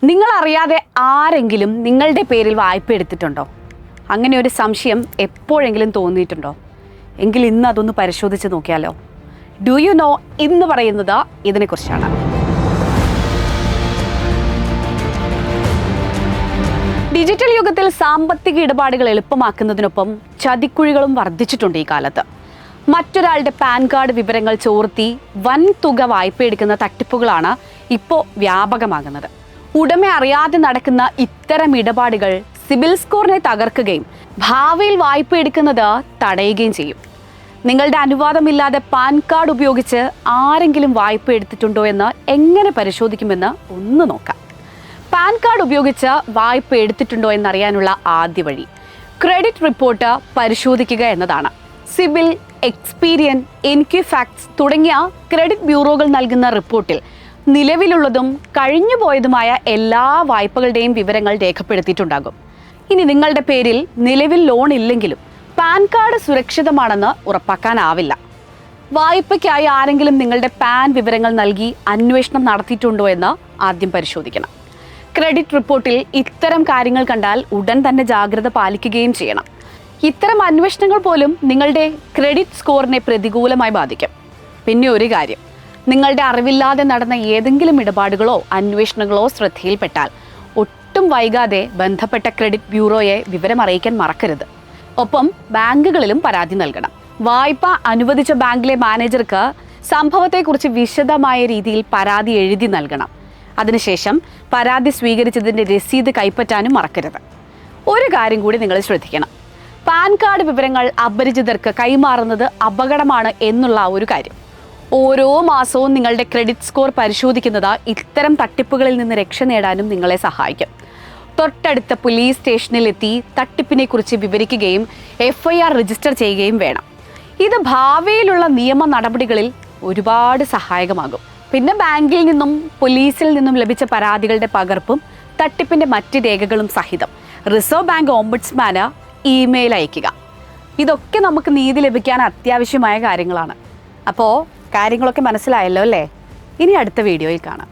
നിങ്ങൾ അറിയാതെ ആരെങ്കിലും നിങ്ങളുടെ പേരിൽ വായ്പ എടുത്തിട്ടുണ്ടോ? അങ്ങനെ ഒരു സംശയം എപ്പോഴെങ്കിലും തോന്നിയിട്ടുണ്ടോ? എങ്കിൽ ഇന്ന് അതൊന്ന് പരിശോധിച്ച് നോക്കിയാലോ. ഡു യു നോ ഇന്ന് പറയുന്നത് ഇതിനെക്കുറിച്ചാണ്. ഡിജിറ്റൽ യുഗത്തിൽ സാമ്പത്തിക ഇടപാടുകൾ എളുപ്പമാക്കുന്നതിനൊപ്പം ചതിക്കുഴികളും വർദ്ധിച്ചിട്ടുണ്ട് ഈ കാലത്ത്. മറ്റൊരാളുടെ പാൻ കാർഡ് വിവരങ്ങൾ ചോർത്തി വൻ തുക വായ്പ എടുക്കുന്ന തട്ടിപ്പുകളാണ് ഇപ്പോൾ വ്യാപകമാകുന്നത്. ഉടമ അറിയാതെ നടക്കുന്ന ഇത്തരം ഇടപാടുകൾ സിബിൽ സ്കോറിനെ തകർക്കുകയും ഭാവിയിൽ വായ്പ എടുക്കുന്നത് തടയുകയും ചെയ്യും. നിങ്ങളുടെ അനുവാദമില്ലാതെ പാൻ കാർഡ് ഉപയോഗിച്ച് ആരെങ്കിലും വായ്പ എടുത്തിട്ടുണ്ടോ എന്ന് എങ്ങനെ പരിശോധിക്കുമെന്ന് ഒന്ന് നോക്കാം. പാൻ കാർഡ് ഉപയോഗിച്ച് വായ്പ എടുത്തിട്ടുണ്ടോ എന്നറിയാനുള്ള ആദ്യ വഴി ക്രെഡിറ്റ് റിപ്പോർട്ട് പരിശോധിക്കുക എന്നതാണ്. സിബിൽ, എക്സ്പീരിയൻ, എൻക്യുഫാക്ട്സ് തുടങ്ങിയ ക്രെഡിറ്റ് ബ്യൂറോകൾ നൽകുന്ന റിപ്പോർട്ടിൽ നിലവിലുള്ളതും കഴിഞ്ഞുപോയതുമായ എല്ലാ വായ്പകളുടെയും വിവരങ്ങൾ രേഖപ്പെടുത്തിയിട്ടുണ്ടാകും. ഇനി നിങ്ങളുടെ പേരിൽ നിലവിൽ ലോൺ ഇല്ലെങ്കിലും പാൻ കാർഡ് സുരക്ഷിതമാണെന്ന് ഉറപ്പാക്കാനാവില്ല. വായ്പയ്ക്കായി ആരെങ്കിലും നിങ്ങളുടെ പാൻ വിവരങ്ങൾ നൽകി അന്വേഷണം നടത്തിയിട്ടുണ്ടോ എന്ന് ആദ്യം പരിശോധിക്കണം. ക്രെഡിറ്റ് റിപ്പോർട്ടിൽ ഇത്തരം കാര്യങ്ങൾ കണ്ടാൽ ഉടൻ തന്നെ ജാഗ്രത പാലിക്കുകയും ചെയ്യണം. ഇത്തരം അന്വേഷണങ്ങൾ പോലും നിങ്ങളുടെ ക്രെഡിറ്റ് സ്കോറിനെ പ്രതികൂലമായി ബാധിക്കും. പിന്നെ ഒരു കാര്യം, നിങ്ങളുടെ അറിവില്ലാതെ നടന്ന ഏതെങ്കിലും ഇടപാടുകളോ അന്വേഷണങ്ങളോ ശ്രദ്ധയിൽപ്പെട്ടാൽ ഒട്ടും വൈകാതെ ബന്ധപ്പെട്ട ക്രെഡിറ്റ് ബ്യൂറോയെ വിവരം അറിയിക്കാൻ മറക്കരുത്. ഒപ്പം ബാങ്കുകളിലും പരാതി നൽകണം. വായ്പ അനുവദിച്ച ബാങ്കിലെ മാനേജർക്ക് സംഭവത്തെക്കുറിച്ച് വിശദമായ രീതിയിൽ പരാതി എഴുതി നൽകണം. അതിനുശേഷം പരാതി സ്വീകരിച്ചതിൻ്റെ രസീത് കൈപ്പറ്റാനും മറക്കരുത്. ഒരു കാര്യം കൂടി നിങ്ങൾ ശ്രദ്ധിക്കണം. പാൻ കാർഡ് വിവരങ്ങൾ അപരിചിതർക്ക് കൈമാറുന്നത് അപകടമാണ് എന്നുള്ള ഒരു കാര്യം. ഓരോ മാസവും നിങ്ങളുടെ ക്രെഡിറ്റ് സ്കോർ പരിശോധിക്കുന്നത് ഇത്തരം തട്ടിപ്പുകളിൽ നിന്ന് രക്ഷ നേടാനും നിങ്ങളെ സഹായിക്കും. തൊട്ടടുത്ത പോലീസ് സ്റ്റേഷനിലെത്തി തട്ടിപ്പിനെ കുറിച്ച് വിവരിക്കുകയും FIR രജിസ്റ്റർ ചെയ്യുകയും വേണം. ഇത് ഭാവിയിലുള്ള നിയമ നടപടികളിൽ ഒരുപാട് സഹായകമാകും. പിന്നെ ബാങ്കിൽ നിന്നും പോലീസിൽ നിന്നും ലഭിച്ച പരാതികളുടെ പകർപ്പും തട്ടിപ്പിന്റെ മറ്റ് രേഖകളും സഹിതം റിസർവ് ബാങ്ക് ഓംബുഡ്സ്മാന് ഇമെയിൽ അയയ്ക്കുക. ഇതൊക്കെ നമുക്ക് നീതി ലഭിക്കാൻ അത്യാവശ്യമായ കാര്യങ്ങളാണ്. അപ്പോൾ കാര്യങ്ങളൊക്കെ മനസ്സിലായല്ലോ അല്ലേ? ഇനി അടുത്ത വീഡിയോയിൽ കാണാം.